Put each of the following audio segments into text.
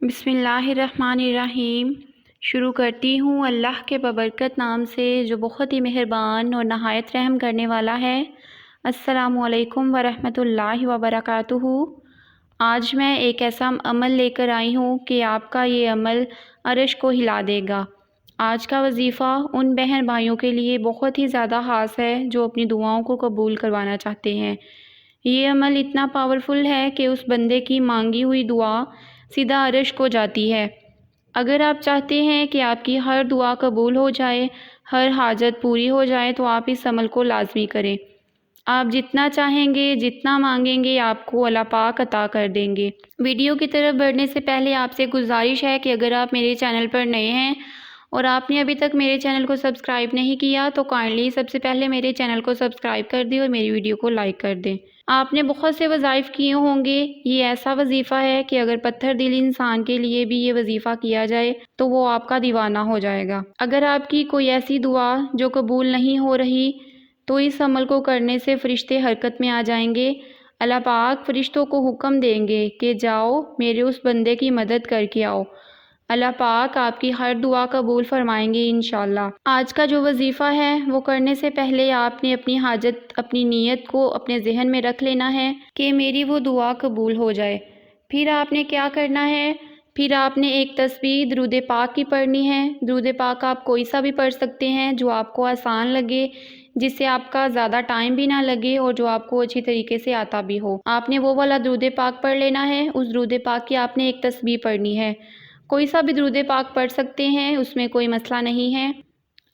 بسم اللہ الرحمن الرحیم۔ شروع کرتی ہوں اللہ کے ببرکت نام سے جو بہت ہی مہربان اور نہایت رحم کرنے والا ہے۔ السلام علیکم ورحمۃ اللہ وبرکاتہ۔ آج میں ایک ایسا عمل لے کر آئی ہوں کہ آپ کا یہ عمل عرش کو ہلا دے گا۔ آج کا وظیفہ ان بہن بھائیوں کے لیے بہت ہی زیادہ خاص ہے جو اپنی دعاؤں کو قبول کروانا چاہتے ہیں۔ یہ عمل اتنا پاورفل ہے کہ اس بندے کی مانگی ہوئی دعا سیدھا عرش کو جاتی ہے۔ اگر آپ چاہتے ہیں کہ آپ کی ہر دعا قبول ہو جائے، ہر حاجت پوری ہو جائے، تو آپ اس عمل کو لازمی کریں۔ آپ جتنا چاہیں گے، جتنا مانگیں گے، آپ کو اللہ پاک عطا کر دیں گے۔ ویڈیو کی طرف بڑھنے سے پہلے آپ سے گزارش ہے کہ اگر آپ میرے چینل پر نئے ہیں اور آپ نے ابھی تک میرے چینل کو سبسکرائب نہیں کیا تو کائنڈلی سب سے پہلے میرے چینل کو سبسکرائب کر دیں اور میری ویڈیو کو لائک کر دیں۔ آپ نے بہت سے وظائف کیے ہوں گے، یہ ایسا وظیفہ ہے کہ اگر پتھر دل انسان کے لیے بھی یہ وظیفہ کیا جائے تو وہ آپ کا دیوانہ ہو جائے گا۔ اگر آپ کی کوئی ایسی دعا جو قبول نہیں ہو رہی تو اس عمل کو کرنے سے فرشتے حرکت میں آ جائیں گے۔ اللہ پاک فرشتوں کو حکم دیں گے کہ جاؤ میرے اس بندے کی مدد کر کے آؤ۔ اللہ پاک آپ کی ہر دعا قبول فرمائیں گے انشاءاللہ۔ آج کا جو وظیفہ ہے وہ کرنے سے پہلے آپ نے اپنی حاجت، اپنی نیت کو اپنے ذہن میں رکھ لینا ہے کہ میری وہ دعا قبول ہو جائے۔ پھر آپ نے کیا کرنا ہے؟ پھر آپ نے ایک تسبیح درود پاک کی پڑھنی ہے۔ درود پاک آپ کوئی سا بھی پڑھ سکتے ہیں جو آپ کو آسان لگے، جس سے آپ کا زیادہ ٹائم بھی نہ لگے اور جو آپ کو اچھی طریقے سے آتا بھی ہو۔ آپ نے وہ والا درود پاک پڑھ لینا ہے۔ اس درود پاک کی آپ نے ایک تسبیح پڑھنی ہے۔ کوئی سا بھی درود پاک پڑھ سکتے ہیں، اس میں کوئی مسئلہ نہیں ہے۔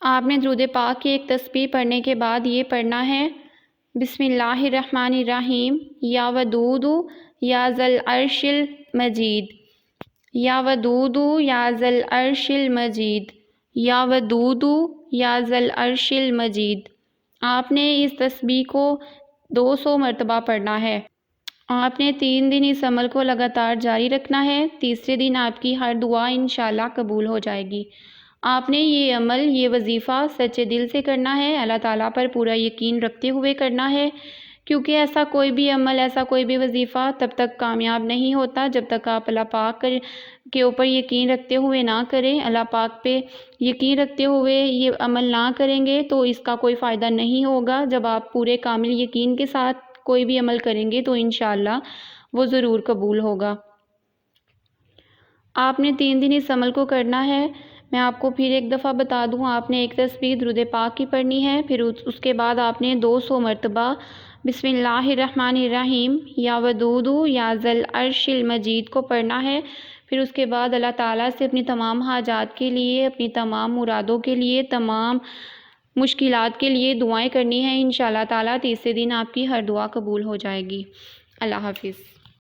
آپ نے درود پاک کی ایک تسبیح پڑھنے کے بعد یہ پڑھنا ہے: بسم اللہ الرحمن الرحیم، یا ودود یا ذل عرش المجید، یا ودود یا ذل عرش المجید، یا ودود یا ذل عرش المجید۔ آپ نے اس تسبیح کو 200 مرتبہ پڑھنا ہے۔ آپ نے 3 دن اس عمل کو لگاتار جاری رکھنا ہے۔ تیسرے دن آپ کی ہر دعا انشاءاللہ قبول ہو جائے گی۔ آپ نے یہ عمل، یہ وظیفہ سچے دل سے کرنا ہے، اللہ تعالیٰ پر پورا یقین رکھتے ہوئے کرنا ہے، کیونکہ ایسا کوئی بھی عمل، ایسا کوئی بھی وظیفہ تب تک کامیاب نہیں ہوتا جب تک آپ اللہ پاک کے اوپر یقین رکھتے ہوئے نہ کریں۔ اللہ پاک پہ یقین رکھتے ہوئے یہ عمل نہ کریں گے تو اس کا کوئی فائدہ نہیں ہوگا۔ جب آپ پورے کامل یقین کے ساتھ کوئی بھی عمل کریں گے تو انشاءاللہ وہ ضرور قبول ہوگا۔ آپ نے 3 دن اس عمل کو کرنا ہے۔ میں آپ کو پھر ایک دفعہ بتا دوں، آپ نے ایک تسبیح درود پاک کی پڑھنی ہے، پھر اس کے بعد آپ نے 200 مرتبہ بسم اللہ الرحمن الرحیم، یا ودود یا ذل عرش المجید کو پڑھنا ہے۔ پھر اس کے بعد اللہ تعالیٰ سے اپنی تمام حاجات کے لیے، اپنی تمام مرادوں کے لیے، تمام مشکلات کے لیے دعائیں کرنی ہیں۔ انشاءاللہ تعالیٰ تیسرے دن آپ کی ہر دعا قبول ہو جائے گی۔ اللہ حافظ۔